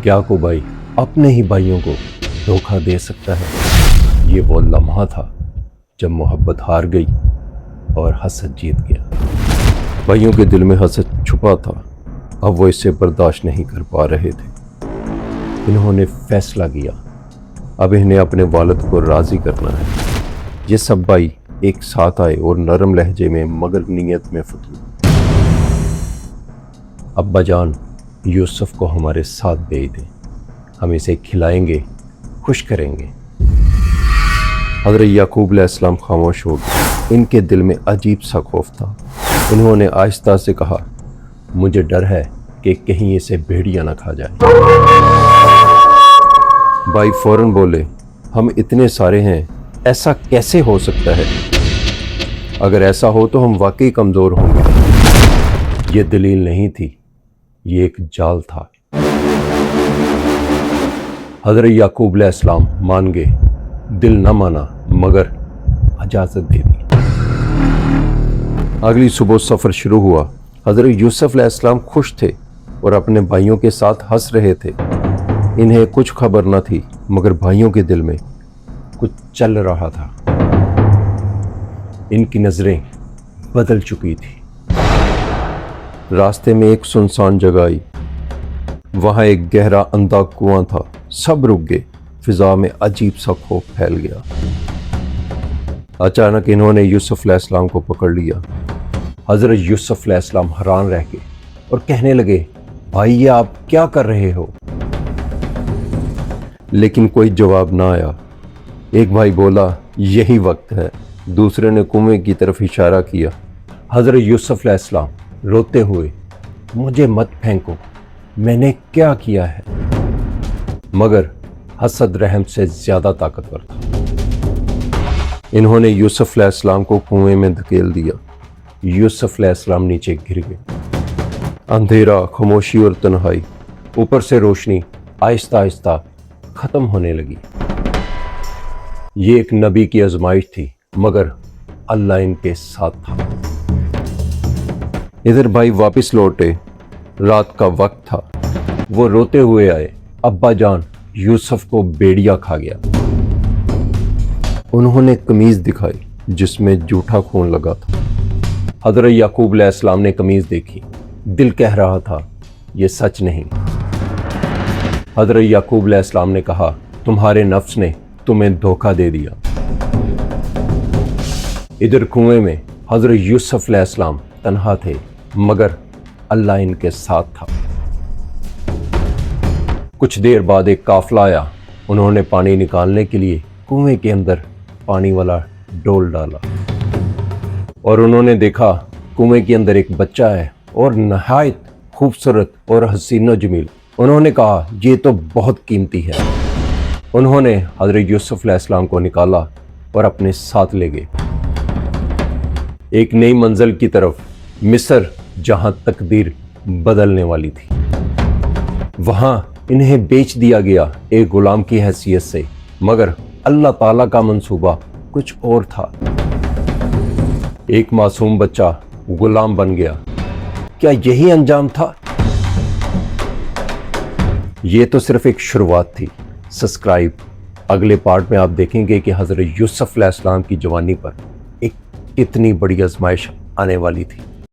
क्या को भाई अपने ही भाइयों को धोखा दे सकता है। ये वो लम्हा था जब मोहब्बत हार गई और हसद जीत गया। भाइयों के दिल में हसद छुपा था, अब वो इसे बर्दाश्त नहीं कर पा रहे थे। इन्होंने फैसला किया, अब इन्हें अपने वालिद को राज़ी करना है। ये सब भाई एक साथ आए और नरम लहजे में मगर नीयत में फतू, अब्बा जान यूसुफ को हमारे साथ भेज दें, हम इसे खिलाएंगे, खुश करेंगे। हज़रत याकूब अलैहिस्सलाम खामोश हो गए। इनके दिल में अजीब सा खौफ था। इन्होंने आहिस्ता से कहा, मुझे डर है कि कहीं इसे भेड़िया ना खा जाए। भाई फौरन बोले, हम इतने सारे हैं, ऐसा कैसे हो सकता है? अगर ऐसा हो तो हम वाकई कमज़ोर होंगे। ये दलील नहीं थी, ये एक जाल था। हज़रत याकूब अलैहिस्सलाम मान गए, दिल न माना मगर इजाज़त दे दी। अगली सुबह सफ़र शुरू हुआ। हज़रत यूसुफ अलैहिस्सलाम खुश थे और अपने भाइयों के साथ हंस रहे थे। इन्हें कुछ खबर न थी मगर भाइयों के दिल में कुछ चल रहा था। इनकी नज़रें बदल चुकी थी। रास्ते में एक सुनसान जगह आई। वहाँ एक गहरा अंधा कुआं था। सब रुक गए। फिजा में अजीब सा खौफ फैल गया। अचानक इन्होंने यूसुफ अलैहिस्सलाम को पकड़ लिया। हज़रत यूसुफ अलैहिस्सलाम हैरान रह गए और कहने लगे, भाई ये आप क्या कर रहे हो? लेकिन कोई जवाब ना आया। एक भाई बोला, यही वक्त है। दूसरे ने कुएं की तरफ इशारा किया। हज़रत यूसुफ अलैहिस्सलाम रोते हुए, मुझे मत फेंको, मैंने क्या किया है? मगर हसद रहम से ज़्यादा ताकतवर था। इन्होंने यूसुफ अलैहिस्सलाम को कुएं में धकेल दिया। यूसुफ अलैहिस्सलाम नीचे गिर गए। अंधेरा, खामोशी और तन्हाई, ऊपर से रोशनी आहिस्ता आहिस्ता ख़त्म होने लगी। ये एक नबी की आजमाइश थी मगर अल्लाह इनके साथ था। इधर भाई वापस लौटे। रात का वक्त था। वो रोते हुए आए, अब्बा जान यूसुफ को भेड़िया खा गया। उन्होंने कमीज दिखाई जिसमें जूठा खून लगा था। हज़रत याकूब अलैहिस्सलाम ने कमीज देखी। दिल कह रहा था, ये सच नहीं। हज़रत याकूब अलैहिस्सलाम ने कहा, तुम्हारे नफ्स ने तुम्हें धोखा दे दिया। इधर कुएं में हज़रत यूसुफ अलैहिस्सलाम तन्हा थे मगर अल्लाह इनके साथ था। कुछ देर बाद एक काफिला आया। उन्होंने पानी निकालने के लिए कुएं के अंदर पानी वाला डोल डाला और उन्होंने देखा कुएं के अंदर एक बच्चा है और नहायत खूबसूरत और हसीनो जमील। उन्होंने कहा, ये तो बहुत कीमती है। उन्होंने हज़रत यूसुफ अलैहिस्सलाम को निकाला और अपने साथ ले गए एक नई मंजिल की तरफ, मिस्र, जहां तकदीर बदलने वाली थी। वहां इन्हें बेच दिया गया एक गुलाम की हैसियत से, मगर अल्लाह ताला का मंसूबा कुछ और था। एक मासूम बच्चा गुलाम बन गया। क्या यही अंजाम था? ये तो सिर्फ एक शुरुआत थी। सब्सक्राइब। अगले पार्ट में आप देखेंगे कि हज़रत यूसुफ अलैहिस्सलाम की जवानी पर एक कितनी बड़ी आजमाइश आने वाली थी।